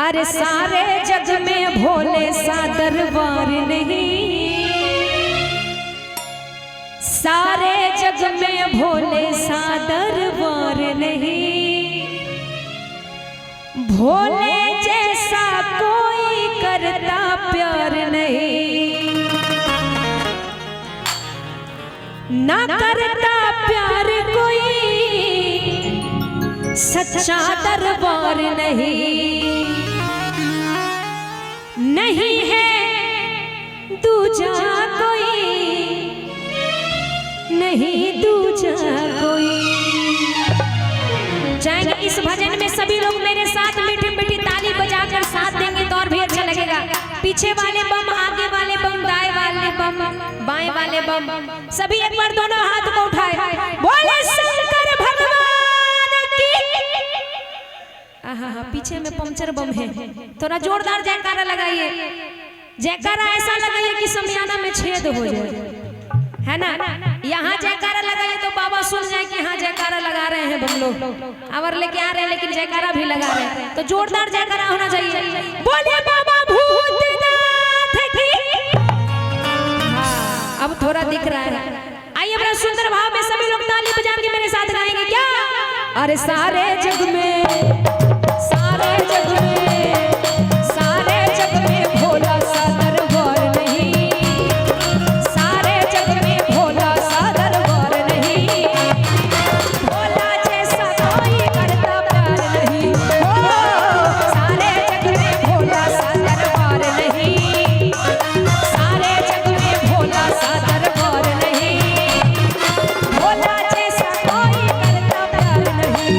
अरे सारे जग में भोले सा दरबार नहीं, सारे जग में भोले सा दरबार नहीं, भोले जैसा कोई करता प्यार नहीं, ना करता प्यार कोई सच्चा दरबार नहीं, नहीं है दूजा कोई, नहीं दूजा कोई। चाहेंगे इस भजन में सभी लोग मेरे साथ मीठी मीठी ताली बजाकर साथ देंगे तो और भी अच्छा लगेगा। पीछे वाले बम, आगे वाले बम, दाएं वाले बम, बाएं वाले बम, सभी एक बार दोनों हाथ को उठाए, बोले शंकर भगवान की। हाँ, पीछे में पंचर बम है, थोड़ा जोरदार जयकारा लगाइए। जयकारा ऐसा लगाइए कि समियाना में छेद हो जाए, है ना। यहाँ जयकारा लगाइए तो बाबा सुन जाए कि हाँ जयकारा लगा रहे हैं हम लोग, अवर लेके आ रहे हैं लेकिन जयकारा भी लगा रहे हैं, तो जोरदार जयकारा होना चाहिए। बोलिए बाबा भूतनाथ की। हाँ, अब थोड़ा दिख रहा है। आइए बड़ा सुंदर भाव में सभी लोग ताली बजा के मेरे साथ गाएंगे क्या। अरे सारे जग में, सारे जग में, सारे जग में भोला सा दरबार नहीं, सारे जग में भोला सा दरबार नहीं, भोला जैसा कोई करता प्यार नहीं, सारे जग में भोला सा दरबार नहीं, सारे जग में भोला सा दरबार नहीं, भोला जैसा कोई करता प्यार नहीं,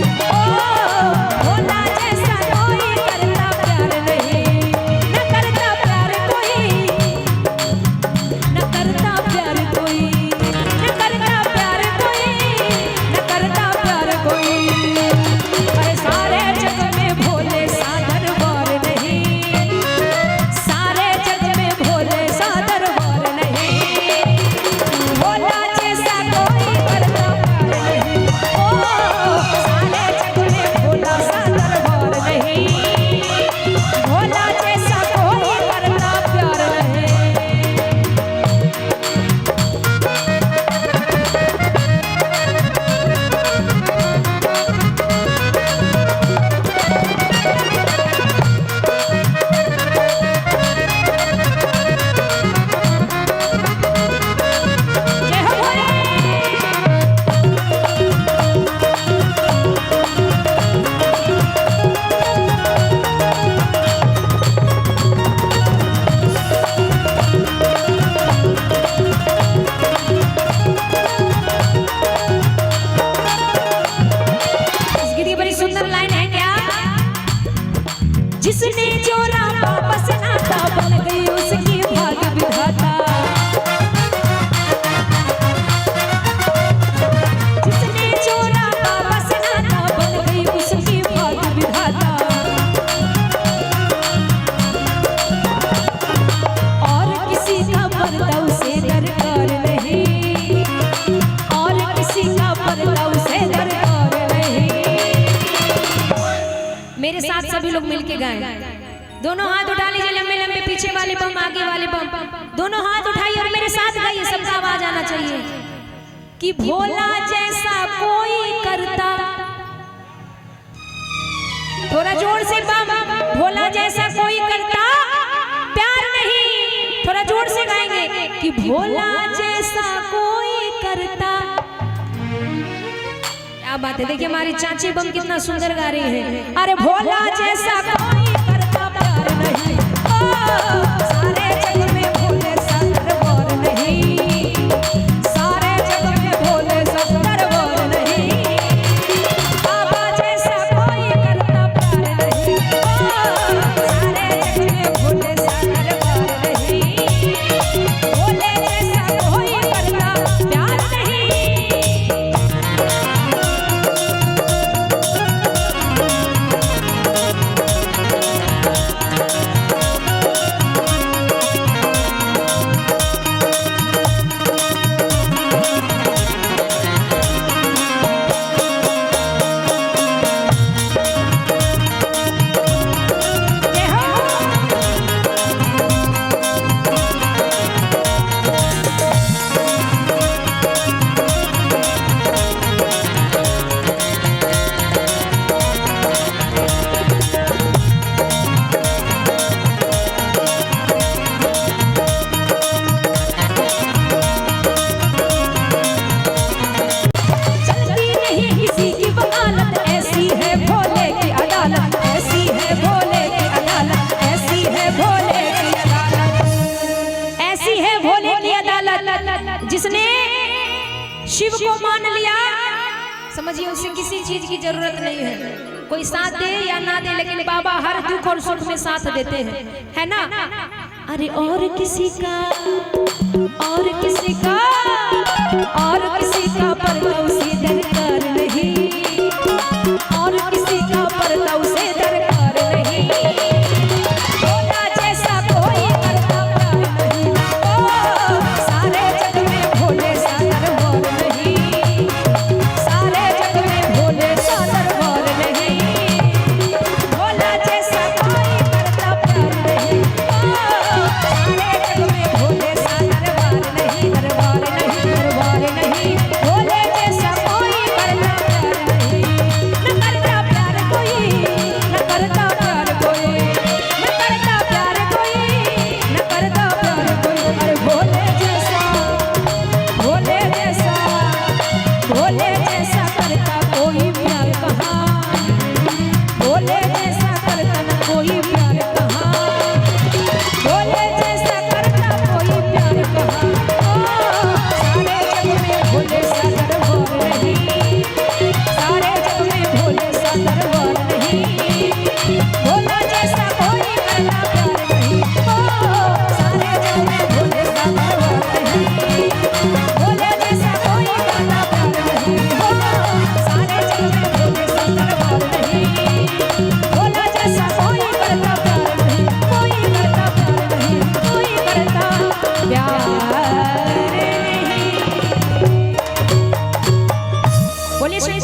भोला जैसा कोई करता प्यार नहीं, न करता प्यार कोई, न करता प्यार कोई, न करता प्यार कोई, न करता प्यार कोई। अरे सारे जग में भोले सा दरबार नहीं, सारे जग में भोले सा दरबार नहीं, भोला जैसा कोई करता प्यार नहीं, सारे जग में भोला सा दरबार नहीं, भोला जैसा कोई करता प्यार नहीं। जय हो भोले। इस गीत की बड़ी सुंदर लाइन है क्या। जिसने चोरा वापस नाता बन गई उसकी भाग्य विधाता, जिसने चोरा वापस नाता बन गई उसकी भाग्य विधाता, और किसी का पर्दा उसे दरकार नहीं, और किसी का पर्दा उसे दरकार नहीं। मेरे साथ सभी लोग मिलके गाएं, दोनों हाथ उठा लीजिए, लंबे लंबे, पीछे वाले बम, आगे वाले बम, दोनों हाथ उठाइए और मेरे साथ गाइए, सबका आवाज आना चाहिए कि भोला जैसा कोई करता, थोड़ा जोर से बम, भोला जैसा कोई करता प्यार नहीं, थोड़ा जोर से गाएंगे कि भोला जैसा कोई करता। क्या बात है, देखिए हमारी चाची बम कितना सुंदर गा रही है। अरे भोला जैसा कोई करता प्यार नहीं, सारे जग में भोले सा दरबार नहीं, सारे जग में भोले सा दरबार नहीं, बाबा जैसा कोई करता प्यार नहीं, सारे जग में भोले सा दरबार नहीं, भोले जैसा कोई करता प्यार नहीं। को मान लिया, समझिए उसे किसी चीज की जरूरत नहीं है, कोई साथ दे या ना दे, लेकिन बाबा हर दुख और सुख में साथ देते हैं, है ना। अरे और किसी का पर्दा उसे दरकार नहीं, और किसी का पर्दा उसे दरकार नहीं। भोला जैसा कोई करता प्यार नहीं, ओ सारे जग में भोले सा दरबार नहीं, सारे जग में भोले सा दरबार नहीं। भोला जैसा कोई करता प्यार नहीं, ओ सारे जग में भोले सा दरबार नहीं, दरबार नहीं, दरबार नहीं। भोले जैसा कोई करता प्यार नहीं, न करता प्यार कोई, न करता प्यार कोई, न करता प्यार कोई, न करता प्यार कोई। अरे भोले जैसा करता कोई प्यार कहाँ, भोले जैसा करता न कोई प्यार कहाँ, भोले जैसा करता कोई प्यार कहाँ। ओ सारे जग में भोले सा दरबार नहीं, सारे जग में भोले सा दरबार नहीं। भोला जैसा कोई करता प्यार नहीं, ओ सारे जग में भोले सा दरबार नहीं। भोले जैसा कोई करता प्यार नहीं, ओ सारे जग में भोले सा दरबार नहीं। भोला जैसा कोई करता प्यार नहीं, कोई करता प्यार नहीं, कोई करता प्यार नहीं। बोलिए श्री